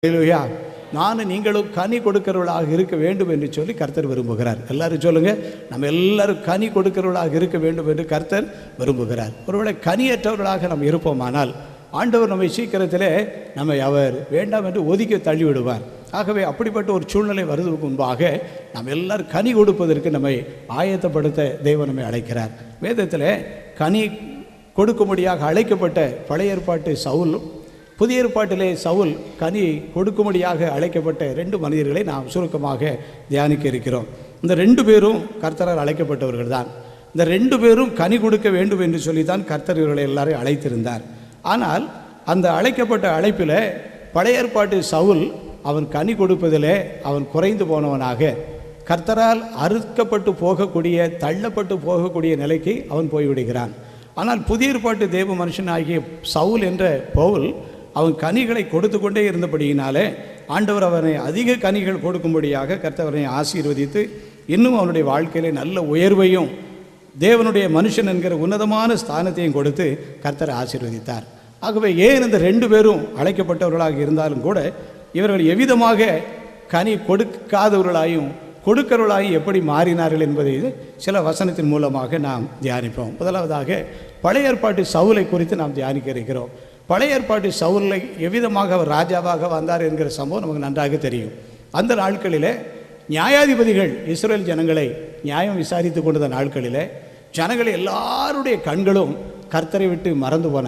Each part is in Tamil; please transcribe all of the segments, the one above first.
அல்லேலூயா. நானும் நீங்களும் கனி கொடுக்கிறவர்களாக இருக்க வேண்டும் என்று சொல்லி கர்த்தர் விரும்புகிறார். எல்லாரும் சொல்லுங்க, நம்ம எல்லாரும் கனி கொடுக்கிறவர்களாக இருக்க வேண்டும் என்று கர்த்தர் விரும்புகிறார். ஒருவேளை கனியற்றவர்களாக நம்ம இருப்போமானால் ஆண்டவர் நம்மை சீக்கிரத்திலே நம்மை அவர் வேண்டாம் என்று ஒதுக்கி தள்ளிவிடுவார். ஆகவே அப்படிப்பட்ட ஒரு சூழ்நிலை வருவதற்கு முன்பாக நாம் எல்லாரும் கனி கொடுப்பதற்கு நம்மை ஆயத்தப்படுத்த தேவன் நம்மை அழைக்கிறார். வேதத்தில் கனி கொடுக்கும்படியாக அழைக்கப்பட்ட பழைய ஏற்பாட்டு சவுல், புதிய ஏற்பாட்டிலே சவுல் கனி கொடுக்கும்படியாக அழைக்கப்பட்ட 2 மனிதர்களை நாம் சுருக்கமாக தியானிக்க இருக்கிறோம். இந்த 2 பேரும் கர்த்தரால் அழைக்கப்பட்டவர்கள் தான். இந்த 2 பேரும் கனி கொடுக்க வேண்டும் என்று சொல்லித்தான் கர்த்தர் இவர்களை எல்லாரையும் அழைத்திருந்தார். ஆனால் அந்த அழைக்கப்பட்ட அழைப்பில் பழைய ஏற்பாட்டு சவுல் அவன் கனி கொடுப்பதிலே அவன் குறைந்து போனவனாக, கர்த்தரால் அறுக்கப்பட்டு போகக்கூடிய, தள்ளப்பட்டு போகக்கூடிய நிலைக்கு அவன் போய்விடுகிறான். ஆனால் புதிய ஏற்பாட்டு தேவ மனுஷனாகிய சவுல் என்ற பவுல் அவன் கனிகளை கொடுத்து கொண்டே இருந்தபடியினாலே ஆண்டவர் அவனை அதிக கனிகள் கொடுக்கும்படியாக கர்த்தர் ஆசீர்வதித்து இன்னும் அவனுடைய வாழ்க்கையிலே நல்ல உயர்வையும் தேவனுடைய மனுஷன் என்கிற உன்னதமான ஸ்தானத்தையும் கொடுத்து கர்த்தர் ஆசீர்வதித்தார். ஆகவே ஏன் இந்த 2 பேரும் அழைக்கப்பட்டவர்களாக இருந்தாலும் கூட இவர்கள் எவ்விதமாக கனி கொடுக்காதவர்களாயும் கொடுக்கிறவர்களாயும் எப்படி மாறினார்கள் என்பதை சில வசனத்தின் மூலமாக நாம் தியானிப்போம். முதலாவதாக பழைய ஏற்பாட்டு சவுலை குறித்து நாம் தியானிக்க இருக்கிறோம். பழைய ஏற்பாட்டு சவுலை எவ்விதமாக அவர் ராஜாவாக வந்தார் என்கிற சம்பவம் நமக்கு நன்றாக தெரியும். அந்த நாட்களிலே நியாயாதிபதிகள் இஸ்ரேல் ஜனங்களை நியாயம் விசாரித்து கொண்ட நாட்களிலே ஜனங்கள் எல்லாருடைய கண்களும் கர்த்தரை விட்டு மறந்து போன,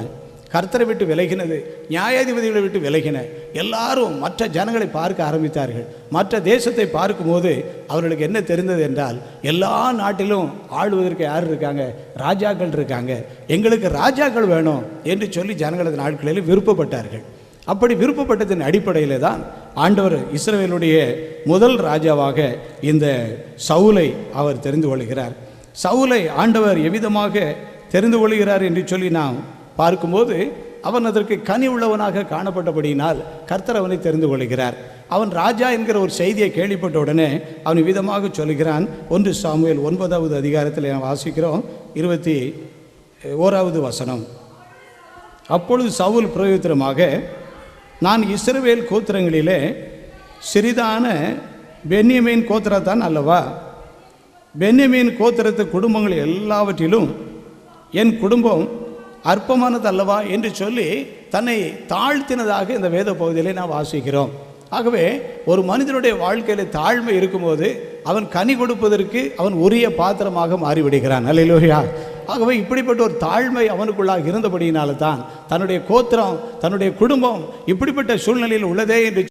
கர்த்தரை விட்டு விலகினது, நியாயாதிபதிகளை விட்டு விலகின. எல்லாரும் மற்ற ஜனங்களை பார்க்க ஆரம்பித்தார்கள். மற்ற தேசத்தை பார்க்கும்போது அவர்களுக்கு என்ன தெரிந்தது என்றால், எல்லா நாட்டிலும் ஆளுவதற்கு யார் இருக்காங்க? ராஜாக்கள் இருக்காங்க. எங்களுக்கு ராஜாக்கள் வேணும் என்று சொல்லி ஜனங்களது நாட்களில் விருப்பப்பட்டார்கள். அப்படி விருப்பப்பட்டதன் அடிப்படையில் தான் ஆண்டவர் இஸ்ரவேலுடைய முதல் ராஜாவாக இந்த சவுலை அவர் தெரிந்து கொள்கிறார். சவுலை ஆண்டவர் எவ்விதமாக தெரிந்து கொள்கிறார் என்று சொல்லி நாம் பார்க்கும்போது, அவன் அதற்கு கனி உள்ளவனாக காணப்பட்டபடியினால் கர்த்தர் அவனை தெரிந்து கொள்கிறார். அவன் ராஜா என்கிற ஒரு செய்தியை கேள்விப்பட்ட உடனே அவன் விதமாக சொல்கிறான். 1 சாமுவேல் 9வது அதிகாரத்தில் நாம் வாசிக்கிறோம், 21வது வசனம். அப்பொழுது சவுல் பிரயோத்திரமாக, நான் இஸ்ரவேல் கோத்திரங்களிலே சிறிதான பென்யமீன் கோத்திரத்தான் அல்லவா? பென்யமீன் கோத்திரத்து குடும்பங்கள் எல்லாவற்றிலும் என் குடும்பம் அற்பமானது அல்லவா என்று சொல்லி தன்னை தாழ்த்தினதாக இந்த வேத பகுதியிலே நாம் வாசிக்கிறோம். ஆகவே ஒரு மனிதனுடைய வாழ்க்கையில் தாழ்மை இருக்கும்போது அவன் கனி கொடுப்பதற்கு அவன் உரிய பாத்திரமாக மாறிவிடுகிறான். அல்லேலூயா. ஆகவே இப்படிப்பட்ட ஒரு தாழ்மை அவனுக்குள்ளாக இருந்தபடியினால தான் தன்னுடைய கோத்திரம், தன்னுடைய குடும்பம் இப்படிப்பட்ட சூழ்நிலையில் உள்ளதே என்று